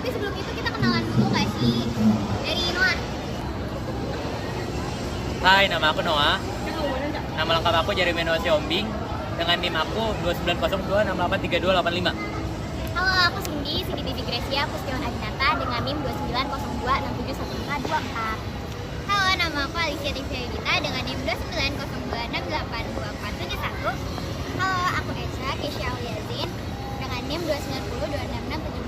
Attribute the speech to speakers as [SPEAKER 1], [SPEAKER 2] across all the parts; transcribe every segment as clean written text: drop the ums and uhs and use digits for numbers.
[SPEAKER 1] Tapi sebelum itu kita kenalan dulu nggak sih? Dari Noah.
[SPEAKER 2] Hai, nama aku Noah. Nama lengkap aku Jeremy Noah Siombing. Dengan NIM aku 2902683285.
[SPEAKER 1] Halo, aku Cindy Bibi Gracia Kustion Adinata dengan NIM 2902671424. Halo, nama aku Alicia Tivia Yudita dengan NIM 2902682471. Halo, aku Esha Kesha Auliazin dengan NIM 290266750.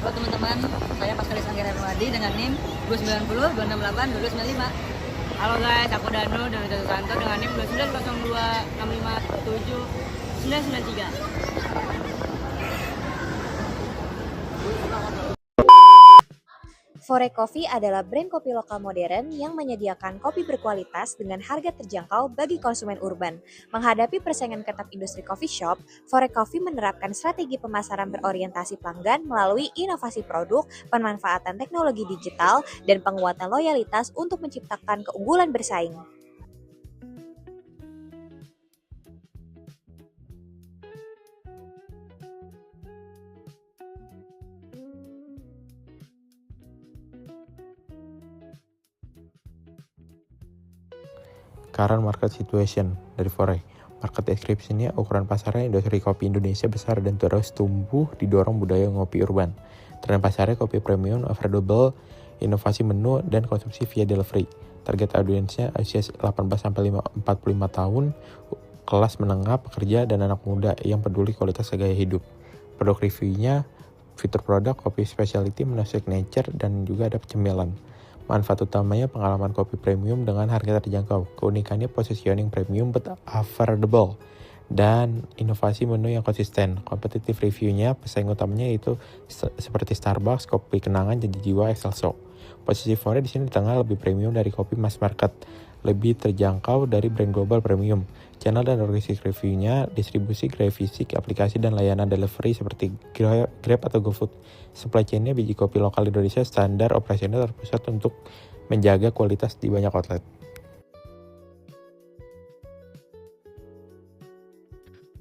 [SPEAKER 3] Halo teman-teman, saya Paskalis Anggira Rwadi dengan NIM 290 268 2295.
[SPEAKER 4] Halo guys, aku Danu dari Jatuh Kantor dengan NIM 2902657 993.
[SPEAKER 5] Fore Coffee adalah brand kopi lokal modern yang menyediakan kopi berkualitas dengan harga terjangkau bagi konsumen urban. Menghadapi persaingan ketat industri coffee shop, Fore Coffee menerapkan strategi pemasaran berorientasi pelanggan melalui inovasi produk, pemanfaatan teknologi digital, dan penguatan loyalitas untuk menciptakan keunggulan bersaing.
[SPEAKER 6] Current market situation dari Fore. Market description-nya ukuran pasarnya industri kopi Indonesia besar dan terus tumbuh didorong budaya ngopi urban. Tren pasarnya kopi premium, affordable, inovasi menu, dan konsumsi via delivery. Target audiensnya usia 18-45 tahun, kelas menengah, pekerja, dan anak muda yang peduli kualitas gaya hidup. Produk reviewnya, fitur produk, kopi specialty, menu signature, dan juga ada cemilan. Manfaat utamanya pengalaman kopi premium dengan harga terjangkau. Keunikannya positioning premium but affordable. Dan inovasi menu yang konsisten. Kompetitif reviewnya, pesaing utamanya itu seperti Starbucks, kopi kenangan, janji jiwa, Excelso. Posisi Fore di sini di tengah lebih premium dari kopi mass market. Lebih terjangkau dari brand global premium. Channel dan logistik reviewnya, distribusi gerai fisik, aplikasi dan layanan delivery seperti Grab atau GoFood. Supply chain-nya biji kopi lokal Indonesia standar operasional terpusat untuk menjaga kualitas di banyak outlet.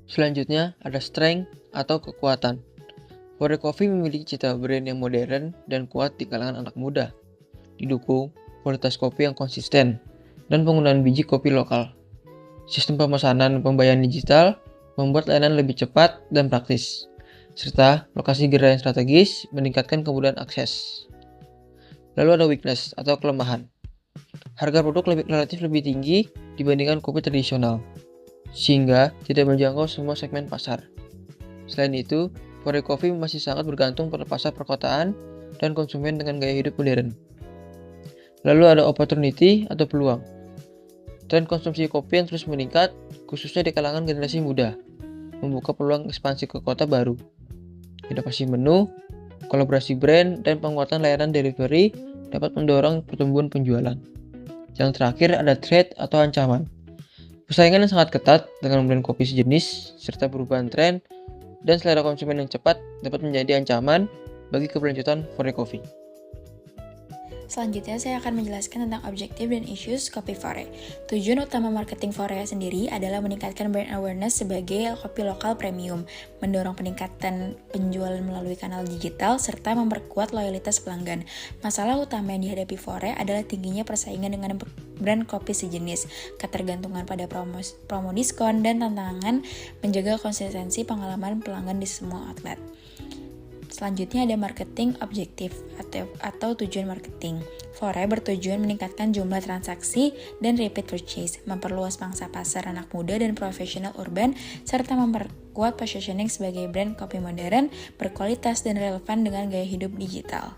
[SPEAKER 4] Selanjutnya ada strength atau kekuatan. Fore Coffee memiliki cita brand yang modern dan kuat di kalangan anak muda. Didukung kualitas kopi yang konsisten dan penggunaan biji kopi lokal. Sistem pemesanan pembayaran digital membuat layanan lebih cepat dan praktis, serta lokasi gerai yang strategis meningkatkan kemudahan akses. Lalu ada weakness atau kelemahan. Harga produk relatif lebih tinggi dibandingkan kopi tradisional, sehingga tidak menjangkau semua segmen pasar. Selain itu, Fore Coffee masih sangat bergantung pada pasar perkotaan dan konsumen dengan gaya hidup modern. Lalu ada opportunity atau peluang. Tren konsumsi kopi yang terus meningkat, khususnya di kalangan generasi muda, membuka peluang ekspansi ke kota baru. Inovasi menu, kolaborasi brand, dan penguatan layanan delivery dapat mendorong pertumbuhan penjualan. Yang terakhir ada threat atau ancaman. Persaingan yang sangat ketat dengan brand kopi sejenis, serta perubahan tren dan selera konsumen yang cepat dapat menjadi ancaman bagi keberlanjutan Fore Coffee.
[SPEAKER 7] Selanjutnya saya akan menjelaskan tentang objektif dan issues kopi Fore. Tujuan utama marketing Fore sendiri adalah meningkatkan brand awareness sebagai kopi lokal premium, mendorong peningkatan penjualan melalui kanal digital, serta memperkuat loyalitas pelanggan. Masalah utama yang dihadapi Fore adalah tingginya persaingan dengan brand kopi sejenis, ketergantungan pada promo diskon, dan tantangan menjaga konsistensi pengalaman pelanggan di semua outlet. Selanjutnya ada marketing objektif atau tujuan marketing. Fore bertujuan meningkatkan jumlah transaksi dan repeat purchase, memperluas pangsa pasar anak muda dan profesional urban, serta memperkuat positioning sebagai brand kopi modern, berkualitas dan relevan dengan gaya hidup digital.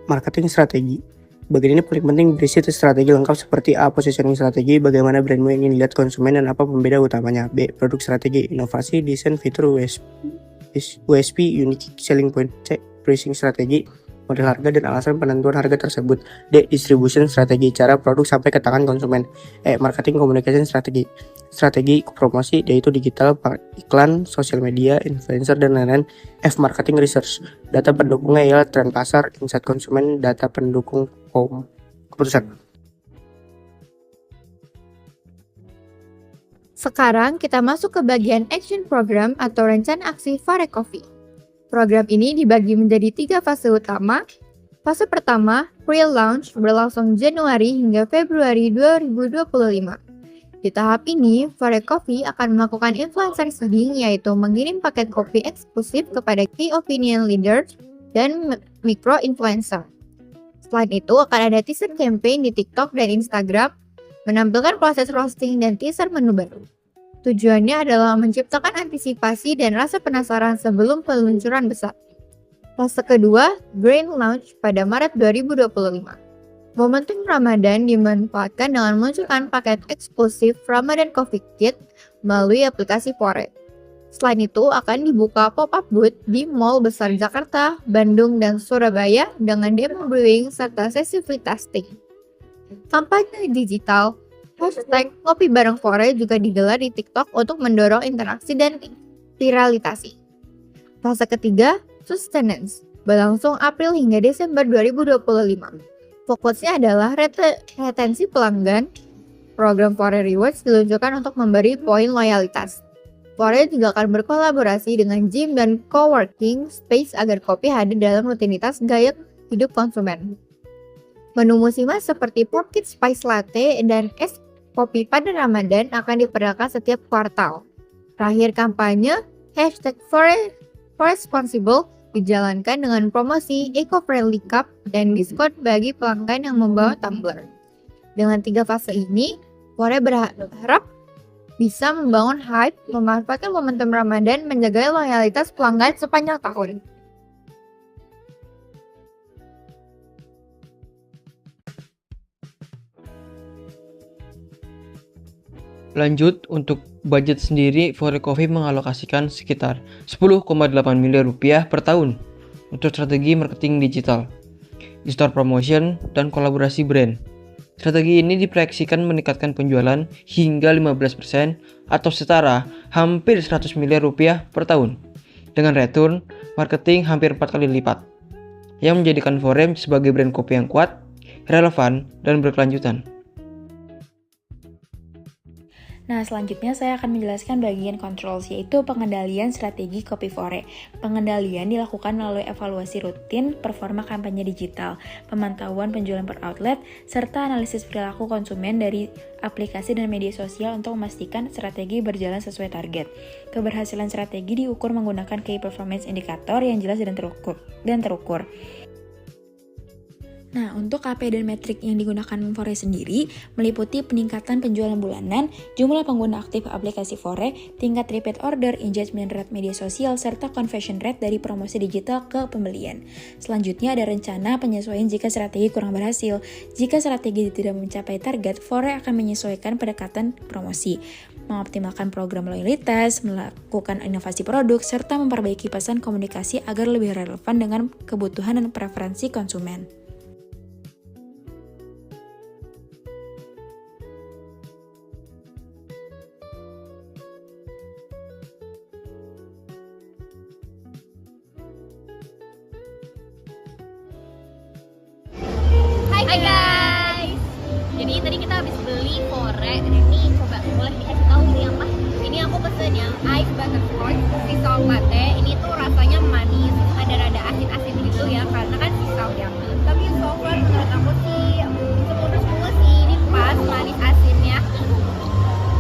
[SPEAKER 8] Marketing strategi. Bagian ini paling penting berisi strategi lengkap seperti A. Positioning strategi, bagaimana brandmu ingin dilihat konsumen dan apa pembeda utamanya. B. Produk strategi, inovasi, desain, fitur, USP, unique selling point. C. Pricing strategi, model harga dan alasan penentuan harga tersebut. D. Distribution strategi, cara produk sampai ke tangan konsumen. E. Marketing communication strategi, strategi promosi yaitu digital, iklan, sosial media, influencer, dan lain-lain. F. Marketing research, data pendukungnya ialah tren pasar, insight konsumen, data pendukung keputusan.
[SPEAKER 9] Sekarang kita masuk ke bagian action program atau rencana aksi Fore Coffee. Program ini dibagi menjadi 3 fase utama. Fase pertama, pre-launch berlangsung Januari hingga Februari 2025. Di tahap ini, Fore Coffee akan melakukan influencer seeding, yaitu mengirim paket kopi eksklusif kepada key opinion leaders dan micro-influencer. Selain itu, akan ada teaser campaign di TikTok dan Instagram, menampilkan proses roasting dan teaser menu baru. Tujuannya adalah menciptakan antisipasi dan rasa penasaran sebelum peluncuran besar. Fase kedua, Grand Launch pada Maret 2025. Momentum Ramadan dimanfaatkan dengan meluncurkan paket eksklusif Ramadan Coffee Kit melalui aplikasi Fore. Selain itu, akan dibuka pop-up booth di mall besar Jakarta, Bandung, dan Surabaya dengan demo brewing serta sesi free tasting. Kampanye digital, hashtag Ngopi Bareng Fore juga digelar di TikTok untuk mendorong interaksi dan viralisasi. Fase ketiga, Sustenance, berlangsung April hingga Desember 2025. Fokusnya adalah retensi pelanggan. Program Fore Rewards diluncurkan untuk memberi poin loyalitas. Fore juga akan berkolaborasi dengan gym dan coworking space agar kopi hadir dalam rutinitas gaya hidup konsumen. Menu musiman seperti Pumpkin Spice Latte dan es kopi pada Ramadan akan diperkenalkan setiap kuartal. Terakhir kampanye, hashtag #ForeResponsible dijalankan dengan promosi eco-friendly cup dan diskon bagi pelanggan yang membawa tumbler. Dengan 3 fase ini, Fore berharap bisa membangun hype, memanfaatkan momentum Ramadan, menjaga loyalitas pelanggan sepanjang tahun.
[SPEAKER 4] Lanjut, untuk budget sendiri, Fore Coffee mengalokasikan sekitar 10,8 miliar rupiah per tahun untuk strategi marketing digital, in-store promotion, dan kolaborasi brand. Strategi ini diproyeksikan meningkatkan penjualan hingga 15% atau setara hampir 100 miliar rupiah per tahun, dengan return marketing hampir 4 kali lipat, yang menjadikan Fore sebagai brand kopi yang kuat, relevan, dan berkelanjutan.
[SPEAKER 7] Nah, selanjutnya saya akan menjelaskan bagian controls, yaitu pengendalian strategi kopi Fore. Pengendalian dilakukan melalui evaluasi rutin performa kampanye digital, pemantauan penjualan per outlet, serta analisis perilaku konsumen dari aplikasi dan media sosial untuk memastikan strategi berjalan sesuai target. Keberhasilan strategi diukur menggunakan key performance indicator yang jelas dan terukur. Nah, untuk KPI dan metrik yang digunakan Fore sendiri meliputi peningkatan penjualan bulanan, jumlah pengguna aktif aplikasi Fore, tingkat repeat order, engagement rate media sosial, serta conversion rate dari promosi digital ke pembelian. Selanjutnya ada rencana penyesuaian jika strategi kurang berhasil. Jika strategi tidak mencapai target, Fore akan menyesuaikan pendekatan promosi, mengoptimalkan program loyalitas, melakukan inovasi produk, serta memperbaiki pesan komunikasi agar lebih relevan dengan kebutuhan dan preferensi konsumen.
[SPEAKER 1] Hai guys, jadi tadi kita habis beli Fore dan ini coba boleh dikasih tahu ini apa? Ini aku pesen yang ice butterfly sea salt latte. Ini tuh rasanya manis, ada rada asin-asin gitu ya karena kan sea salt ya. Tapi so far menurut aku sih semua sih ini pas manis asinnya.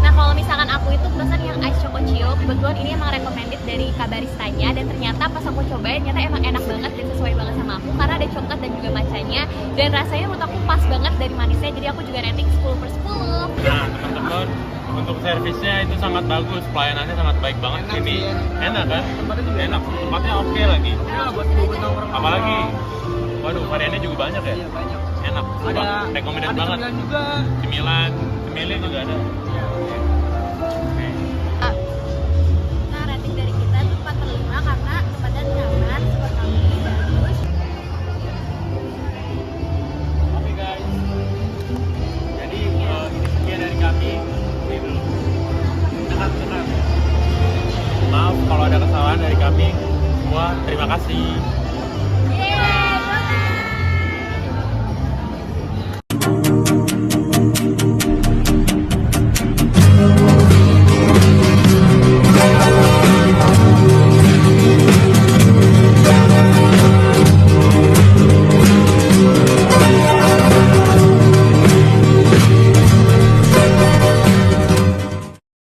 [SPEAKER 1] Nah kalau misalkan aku itu pesan yang ice choco chio, kebetulan ini emang recommended dari kabaristanya dan ternyata pas aku cobain ternyata emang enak banget dan sesuai banget sama aku karena ada coklat dan juga matchanya dan rasanya menurut aku pas banget dari manisnya, jadi aku juga rating 10/10.
[SPEAKER 10] Nah teman-teman, untuk servisnya itu sangat bagus, pelayanannya sangat baik banget. Ini enak kan? Enak, tempatnya oke lagi. Apalagi, waduh variannya juga banyak ya? Enak, ada recommended banget. Cemilan juga ada.
[SPEAKER 1] Nah rating dari kita itu 4/5 karena tempatnya nyaman, suasananya bagus.
[SPEAKER 10] Oke guys, jadi ini sekian dari kami. Tenang. Maaf kalau ada kesalahan dari kami semua. Terima kasih.